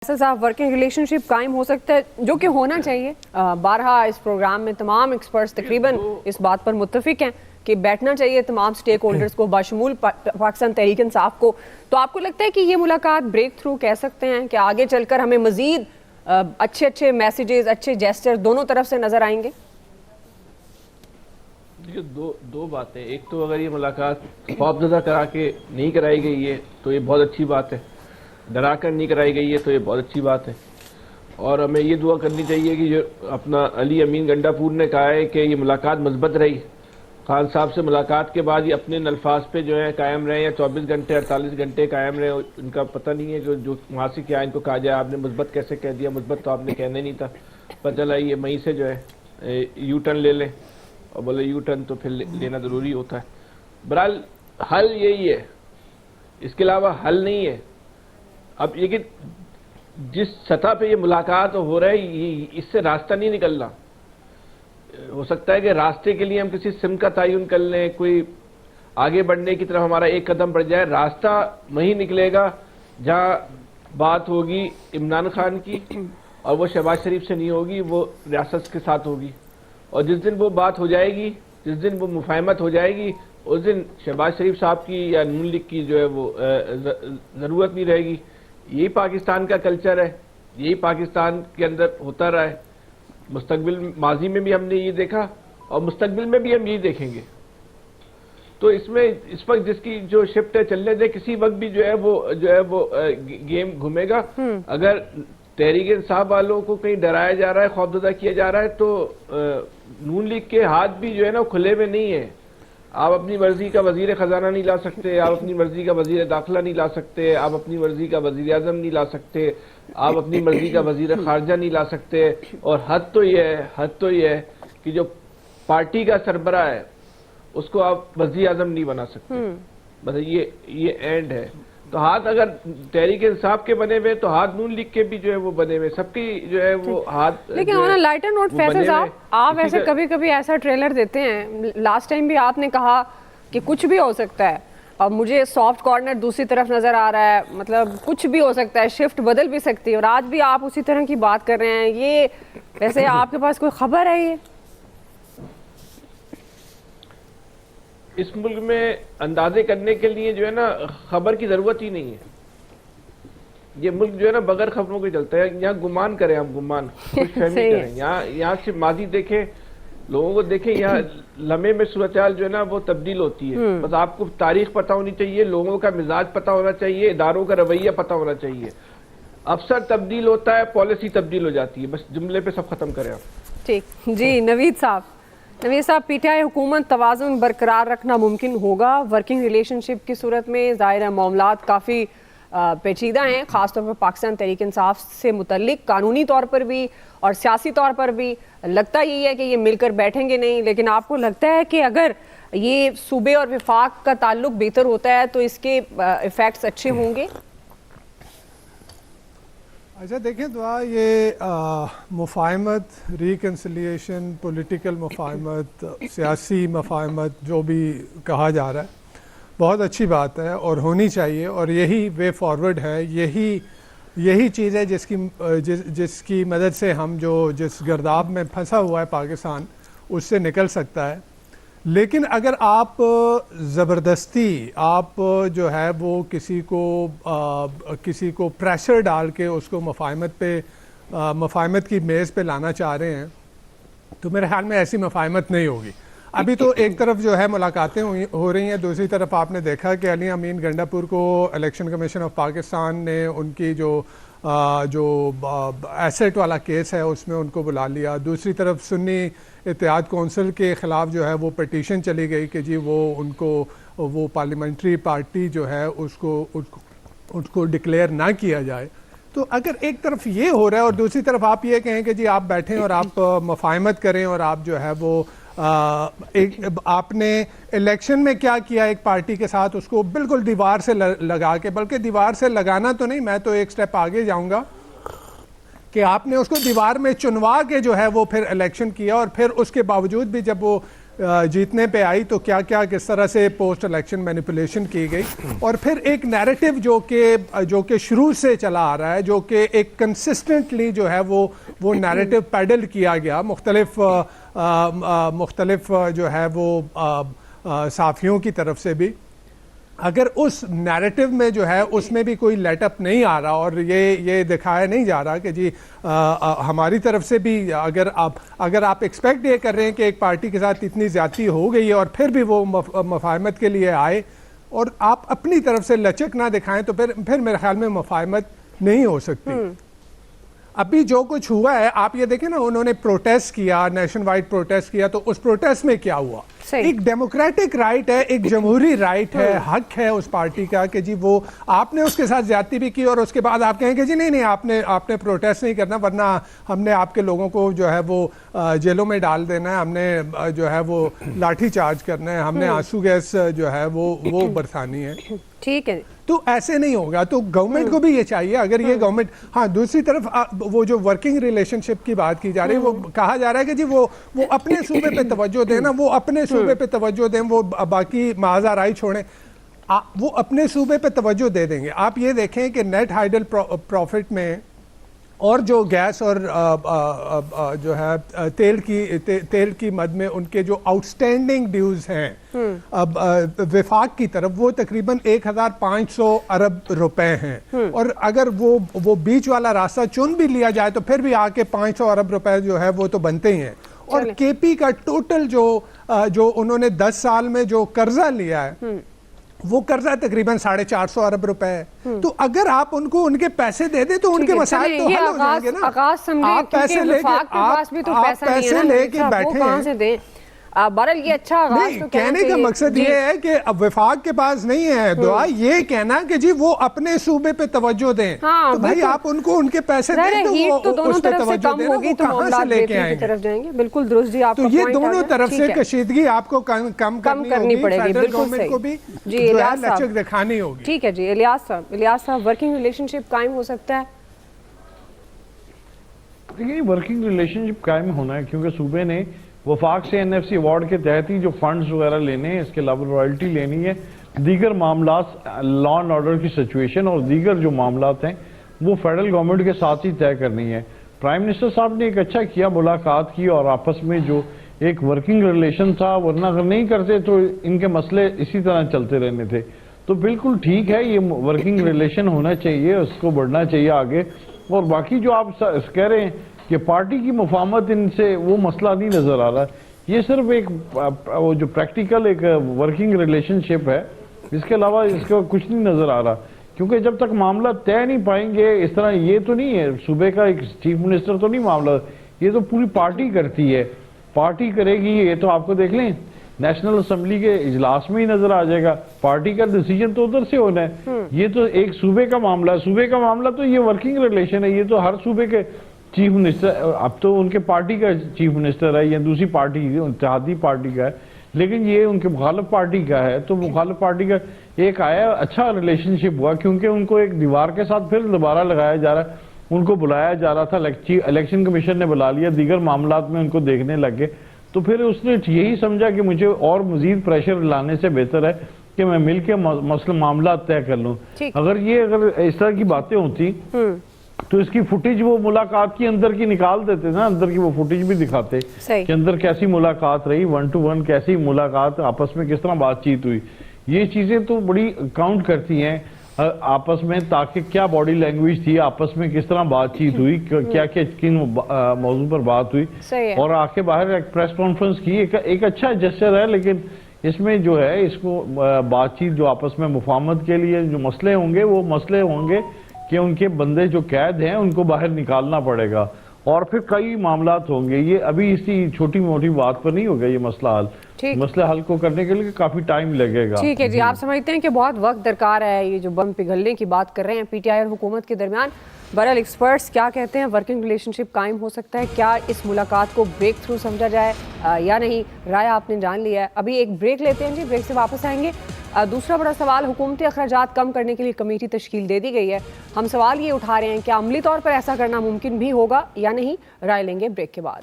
ایسا صاحب working relation شپ قائم ہو سکتا ہے جو کہ ہونا چاہیے. بارہا اس پروگرام میں تمام ایکسپرٹس تقریباً اس بات پر متفق ہیں کہ بیٹھنا چاہیے تمام سٹیک ہولڈرز کو بشمول پاکستان تحریک انصاف کو. تو آپ کو لگتا ہے کہ یہ ملاقات بریک تھرو کہہ سکتے ہیں کہ آگے چل کر ہمیں مزید اچھے میسیجز اچھے جیسچر دونوں طرف سے نظر آئیں گے؟ دیکھیے دو باتیں. ایک تو اگر یہ ملاقات خوفزدہ کرا کے نہیں کرائی گئی ہے تو یہ بہت اچھی بات ہے. ڈرا کر نہیں کرائی گئی ہے تو یہ بہت اچھی بات ہے. اور ہمیں یہ دعا کرنی چاہیے کہ جو اپنا علی امین گنڈا پور نے کہا ہے کہ یہ ملاقات مثبت رہی. خان صاحب سے ملاقات کے بعد یہ اپنے الفاظ پہ جو ہے قائم رہے یا 24 گھنٹے 48 گھنٹے قائم رہے. ان کا پتہ نہیں ہے کہ جو وہاں سے کیا ان کو کہا جائے. آپ نے مثبت کیسے کہہ دیا؟ مثبت تو آپ نے کہنا ہی نہیں تھا. پتہ چلا یہ وہیں سے جو ہے یو ٹرن لے لیں اور بولے یو ٹرن تو پھر لینا ضروری ہوتا ہے. بہرحال حل یہی ہے, اس کے علاوہ حل نہیں ہے. اب یہ کہ جس سطح پہ یہ ملاقات ہو رہا ہے اس سے راستہ نہیں نکلنا. ہو سکتا ہے کہ راستے کے لیے ہم کسی سمت کا تعین کر لیں, کوئی آگے بڑھنے کی طرف ہمارا ایک قدم بڑھ جائے. راستہ وہیں نکلے گا جہاں بات ہوگی عمران خان کی, اور وہ شہباز شریف سے نہیں ہوگی, وہ ریاست کے ساتھ ہوگی. اور جس دن وہ بات ہو جائے گی, جس دن وہ مفاہمت ہو جائے گی, اس دن شہباز شریف صاحب کی یا نون لیگ کی جو ہے وہ ضرورت نہیں رہے گی. یہی پاکستان کا کلچر ہے, یہی پاکستان کے اندر ہوتا رہا ہے. مستقبل ماضی میں بھی ہم نے یہ دیکھا اور مستقبل میں بھی ہم یہی دیکھیں گے. تو اس میں اس وقت جس کی جو شفٹ ہے چلنے دے, کسی وقت بھی جو ہے وہ گیم گھومے گا. اگر تحریک انصاف والوں کو کہیں ڈرایا جا رہا ہے, خوفزدہ کیا جا رہا ہے, تو نون لیگ کے ہاتھ بھی جو ہے نا کھلے میں نہیں ہے. آپ اپنی مرضی کا وزیر خزانہ نہیں لا سکتے, آپ اپنی مرضی کا وزیر داخلہ نہیں لا سکتے, آپ اپنی مرضی کا وزیر اعظم نہیں لا سکتے, آپ اپنی مرضی کا وزیر خارجہ نہیں لا سکتے. اور حد تو یہ ہے کہ جو پارٹی کا سربراہ ہے اس کو آپ وزیر اعظم نہیں بنا سکتے. بس یہ اینڈ ہے. تو ہاتھ اگر تحریک انصاف کے بنے ہوئے تو ہاتھ نون لیگ کے بھی جو ہے وہ بنے ہوئے, سب کی جو ہے وہ ہاتھ. لیکن آن لائٹر نوٹ فیصل صاحب, آپ ایسے کبھی ایسا ٹریلر دیتے ہیں, لاسٹ ٹائم بھی آپ نے کہا کہ کچھ بھی ہو سکتا ہے, اور مجھے سافٹ کارنر دوسری طرف نظر آ رہا ہے, مطلب کچھ بھی ہو سکتا ہے, شفٹ بدل بھی سکتی ہے, اور آج بھی آپ اسی طرح کی بات کر رہے ہیں. یہ ویسے آپ کے پاس کوئی خبر ہے؟ یہ اس ملک میں اندازے کرنے کے لیے جو ہے نا خبر کی ضرورت ہی نہیں ہے. یہ ملک جو ہے نا بغیر خبروں کے چلتا ہے. یہاں گمان کریں, آپ گمان خوش فہمی کریں. یہاں سے ماضی دیکھیں, لوگوں کو دیکھیں, یہاں لمحے میں صورتحال جو ہے نا وہ تبدیل ہوتی ہے. بس آپ کو تاریخ پتہ ہونی چاہیے, لوگوں کا مزاج پتہ ہونا چاہیے, اداروں کا رویہ پتہ ہونا چاہیے. افسر تبدیل ہوتا ہے, پالیسی تبدیل ہو جاتی ہے. بس جملے پہ سب ختم کریں آپ. ٹھیک جی. نوید صاحب, پی ٹی آئی حکومت توازن برقرار رکھنا ممکن ہوگا ورکنگ ریلیشن شپ کی صورت میں؟ ظاہر ہے معاملات کافی پیچیدہ ہیں, خاص طور پر پاکستان تحریک انصاف سے متعلق قانونی طور پر بھی اور سیاسی طور پر بھی. لگتا یہی ہے کہ یہ مل کر بیٹھیں گے نہیں, لیکن آپ کو لگتا ہے کہ اگر یہ صوبے اور وفاق کا تعلق بہتر ہوتا ہے تو اس کے ایفیکٹس اچھے ہوں گے؟ اچھا دیکھیں دعا, یہ مفاہمت, ریکنسیلیشن, پولیٹیکل مفاہمت, سیاسی مفاہمت جو بھی کہا جا رہا ہے, بہت اچھی بات ہے اور ہونی چاہیے, اور یہی وے فارورڈ ہے. یہی چیز ہے جس کی مدد سے ہم جس گرداب میں پھنسا ہوا ہے پاکستان, اس سے نکل سکتا ہے. لیکن اگر آپ زبردستی آپ جو ہے وہ کسی کو پریشر ڈال کے اس کو مفاہمت کی میز پہ لانا چاہ رہے ہیں, تو میرے خیال میں ایسی مفاہمت نہیں ہوگی. ابھی تو ایک طرف جو ہے ملاقاتیں ہو رہی ہیں, دوسری طرف آپ نے دیکھا کہ علی امین گنڈا پور کو الیکشن کمیشن آف پاکستان نے ان کی جو ایسٹ والا کیس ہے اس میں ان کو بلا لیا. دوسری طرف سنی اتحاد کونسل کے خلاف جو ہے وہ پٹیشن چلی گئی کہ جی وہ پارلیمنٹری پارٹی جو ہے اس کو ڈکلیئر نہ کیا جائے. تو اگر ایک طرف یہ ہو رہا ہے اور دوسری طرف آپ یہ کہیں کہ جی آپ بیٹھیں اور آپ مفاہمت کریں, اور آپ جو ہے وہ آپ نے الیکشن میں کیا کیا ایک پارٹی کے ساتھ, اس کو بالکل دیوار سے لگا کے, بلکہ دیوار سے لگانا تو نہیں, میں تو ایک سٹیپ آگے جاؤں گا کہ آپ نے اس کو دیوار میں چنوا کے جو ہے وہ پھر الیکشن کیا, اور پھر اس کے باوجود بھی جب وہ जीतने पे आई तो क्या क्या किस तरह से पोस्ट इलेक्शन मैनिपुलेशन की गई, और फिर एक नैरेटिव जो कि शुरू से चला आ रहा है, जो कि एक कंसिस्टेंटली जो है वो नैरेटिव पैडल किया गया मुख्तलिफ जो है वो साफियों की तरफ से भी। अगर उस नैरेटिव में जो है उसमें भी कोई लेटअप नहीं आ रहा और ये दिखाया नहीं जा रहा कि जी हमारी तरफ से भी अगर आप एक्सपेक्ट ये कर रहे हैं कि एक पार्टी के साथ इतनी ज़्यादती हो गई है और फिर भी वो मुफाहमत के लिए आए और आप अपनी तरफ से लचक ना दिखाएं तो फिर मेरे ख्याल में मुफाहमत नहीं हो सकती। अभी जो कुछ हुआ है आप ये देखें ना, उन्होंने प्रोटेस्ट किया, नेशन वाइड प्रोटेस्ट किया, तो उस प्रोटेस्ट में क्या हुआ? एक डेमोक्रेटिक राइट है, एक जमहूरी राइट है, हक है उस पार्टी का कि जी वो आपने उसके साथ ज्यादती भी की और उसके बाद आप कहेंगे जी नहीं आपने प्रोटेस्ट नहीं करना वरना हमने आपके लोगों को जो है वो जेलों में डाल देना है, हमने जो है वो लाठी चार्ज करना है, हमने आंसू गैस जो है वो बरसानी है। ठीक है, तो ऐसे नहीं होगा। तो गवर्नमेंट को भी ये चाहिए, अगर ये गवर्नमेंट, हाँ दूसरी तरफ वो जो वर्किंग रिलेशनशिप की बात की जा रही है, वो कहा जा रहा है कि जी वो अपने सूबे पे तवज्जो दें ना, वो अपने सूबे पे तवज्जो दें, वो बाकी महाज़ाराई छोड़ें, वो अपने सूबे पे तवज्जो दे देंगे। आप ये देखें कि नेट हाइडल प्रॉफिट में और जो गैस और जो है तेल की मद में उनके जो आउटस्टैंडिंग ड्यूज हैं अब विफाक की तरफ, वो तकरीबन 1500 अरब रुपए हैं, और अगर वो बीच वाला रास्ता चुन भी लिया जाए तो फिर भी आके 500 अरब रुपए जो है वो तो बनते ही हैं। और केपी का टोटल जो उन्होंने 10 साल में जो कर्जा लिया है वो कर्जा तकरीबन 450 अरब रुपए है। तो अगर आप उनको उनके पैसे दे दें तो उनके मसाइल तो हल हो जाएंगे ना। आप पैसे लेके बैठे हैं, बहरहाल ये अच्छा आगाज तो कहने का मकसद ये है कि अब विफाक के पास नहीं है दुआ ये कहना कि जी वो अपने सूबे पे तवज्जो दें। हाँ, तो भाई आप उनको उनके पैसे दें तो वो उस पे तवज्जो दें, वो कहां से लेके आएंगे? बिल्कुल दुरुस्त जी, आपका तो ये दोनों तरफ से कशीदगी आपको कम करनी पड़ेगी, गवर्नमेंट को भी लचक दिखानी होगी। ठीक है जी। इलियास साहब वर्किंग रिलेशनशिप कायम हो सकता है? देखिए वर्किंग रिलेशनशिप कायम होना है क्योंकि सूबे ने वफाक से एनएफसी अवार्ड के तहत ही जो फंड्स वगैरह लेने हैं, इसके अलावा रॉयल्टी लेनी है, दीगर मामलात लॉ एंड ऑर्डर की सिचुएशन और दीगर जो मामलात हैं वो फेडरल गवर्नमेंट के साथ ही तय करनी है। प्राइम मिनिस्टर साहब ने एक अच्छा किया, मुलाकात की और आपस में जो एक वर्किंग रिलेशन था, वरना अगर नहीं करते तो इनके मसले इसी तरह चलते रहने थे। तो बिल्कुल ठीक है, ये वर्किंग रिलेशन होना चाहिए, उसको बढ़ना चाहिए आगे। और बाकी जो आप कह रहे हैं कि पार्टी की मुफाहमत इनसे, वो मसला नहीं नजर आ रहा। ये सिर्फ एक वो जो प्रैक्टिकल एक वर्किंग रिलेशनशिप है, इसके अलावा इसका कुछ नहीं नजर आ रहा। क्योंकि जब तक मामला तय नहीं पाएंगे इस तरह, ये तो नहीं है सूबे का एक चीफ मिनिस्टर तो नहीं मामला, ये तो पूरी पार्टी करती है, पार्टी करेगी। ये तो आपको देख लें नेशनल असेंबली के इजलास में ही नजर आ जाएगा, पार्टी का डिसीजन तो उधर से होना है। ये तो एक सूबे का मामला है, सूबे का मामला तो ये वर्किंग रिलेशन है, ये तो हर सूबे के चीफ मिनिस्टर, अब तो उनके पार्टी का चीफ मिनिस्टर है या दूसरी पार्टी इत्तेहादी पार्टी का है, लेकिन ये उनके मुखालिफ पार्टी का है। तो मुखालिफ पार्टी का एक आया अच्छा रिलेशनशिप हुआ क्योंकि उनको एक दीवार के साथ फिर दोबारा लगाया जा रहा है, उनको बुलाया जा रहा था, इलेक्शन कमीशन ने बुला लिया, दीगर मामलात में उनको देखने लगे। तो फिर उसने यही समझा कि मुझे और मजीद प्रेशर लाने से बेहतर है कि मैं मिल के मसला मामला तय कर लूँ। अगर इस तरह की बातें होती तो इसकी फुटेज वो मुलाकात की अंदर की निकाल देते ना, अंदर की वो फुटेज भी दिखाते कि अंदर कैसी मुलाकात रही, 1 to 1 कैसी मुलाकात, आपस में किस तरह बातचीत हुई। ये चीजें तो बड़ी काउंट करती हैं आपस में, ताकि क्या बॉडी लैंग्वेज थी, आपस में किस तरह बातचीत हुई, क्या क्या किन मौजू पर बात हुई, और आके बाहर एक प्रेस कॉन्फ्रेंस की। एक अच्छा जेस्चर है, लेकिन इसमें जो है इसको बातचीत जो आपस में मुफाहमत के लिए जो मसले होंगे, वो मसले होंगे कि उनके बंदे जो कैद हैं उनको बाहर निकालना पड़ेगा, और फिर कई मामलात होंगे। ये अभी इसी छोटी मोटी बात पर नहीं होगा ये मसला हल, मसला हल को करने के लिए काफी टाइम लगेगा। ठीक है जी, आप समझते हैं कि बहुत वक्त दरकार है, ये जो बम पिघलने की बात कर रहे हैं पीटीआई और हुकूमत के दरमियान। बहरहाल एक्सपर्ट्स क्या कहते हैं, वर्किंग रिलेशनशिप कायम हो सकता है, क्या इस मुलाकात को ब्रेक थ्रू समझा जाए या नहीं, राय आपने जान लिया है। अभी एक ब्रेक लेते हैं जी, ब्रेक से वापस आएंगे। दूसरा बड़ा सवाल, हुकूमती अखराजात कम करने के लिए कमेटी तश्कील दे दी गई है, हम सवाल ये उठा रहे हैं क्या अमली तौर पर ऐसा करना मुमकिन भी होगा या नहीं, राय लेंगे ब्रेक के बाद।